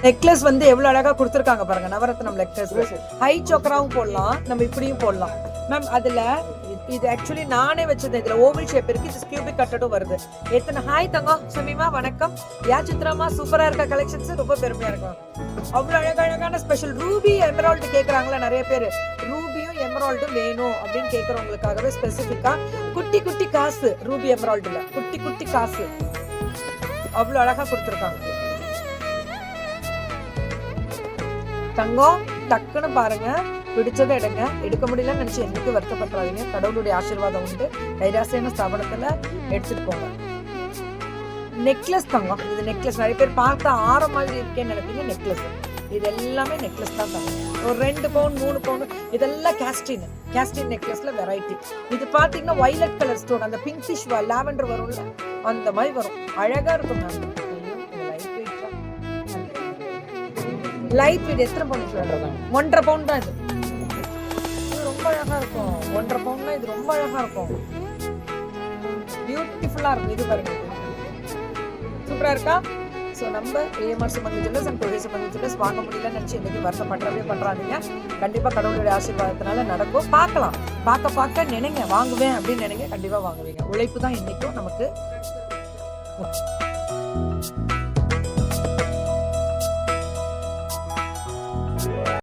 Necklace வந்து எவ்வளவு அழகா கொடுத்துருக்காங்க பாருங்க, நவரத்னம் நெக்லஸ். ஹை சோக்கராவும் போடலாம், நம்ம இப்படியும் போடலாம் மேம். அதுல இது ஆக்சுவலி நானே வச்சது, இதுல ஓவல் ஷேப் இருக்கு, இது கியூபிக் கட்டடும் வருது. எத்தனை ஹாய் தங்கம் சுமிமா வணக்கம். யா சித்ராமா சூப்பரா இருக்க கலெக்ஷன்ஸ், ரொம்ப பெருமையா இருக்கும். அவ்வளவு அழகான ஸ்பெஷல் ரூபி எமரால்டு கேக்குறாங்களா நிறைய பேர். ரூபியும் எமரால்டும் வேணும் அப்படின்னு கேக்குறவங்களுக்காகவே ஸ்பெசிபிக்கா குட்டி குட்டி காசு, ரூபி எமரால்டுல குட்டி குட்டி காசு அவ்வளவு அழகா கொடுத்துருக்காங்க. தங்கம் டக்குன்னு பாருங்க, பிடிச்சதை எடுங்க, எடுக்க முடியலன்னு நினைச்சு என்னைக்கு வருத்தப்பட்டுறாதீங்க. கடவுளுடைய ஆசீர்வாதம் உண்டு. தைராசியான ஸ்தாபனத்துல எடுத்துட்டு போங்க. நெக்லஸ் தங்கம், இது நெக்லஸ். நிறைய பேர் பார்த்தா ஆரம் மாதிரி இருக்கேன்னு நினைப்பீங்க, நெக்லஸ். இது எல்லாமே நெக்லஸ் தான் தங்கம். ஒரு 2 பவுன் 3 பவுன் இதெல்லாம் கேஸ்டின் நெக்லஸ்ல வெரைட்டி. இது பாத்தீங்கன்னா வயலட் கலர் ஸ்டோன், அந்த பிங்கிஷ் லாவெண்டர் வரும்ல அந்த மாதிரி வரும், அழகா இருக்கும் மேம். Light weight. எத்தனை பவுன்? 1.5 பவுன் தான் இது. ரொம்ப அழகா இருக்கும். 1.5 பவுன்னா இது ரொம்ப அழகா இருக்கும், பியூட்டிஃபுல்லா இருக்கும். இது பாருங்க, சூப்பரா இருக்கா? ஸோ நம்ம AMR Sumangali jewellers and cohesive Sumangali jewellers வாங்க முடியலன்னு நினச்சி இன்னைக்கு வருத்தப்படுறவே பண்ணுறாதீங்க. கண்டிப்பாக கடவுளுடைய ஆசீர்வாதத்தினால நடக்கும். பார்க்கலாம், பார்க்க நினைங்க, வாங்குவேன் அப்படின்னு நினைங்க, கண்டிப்பாக வாங்குவீங்க. உழைப்பு தான் இன்னைக்கும் நமக்கு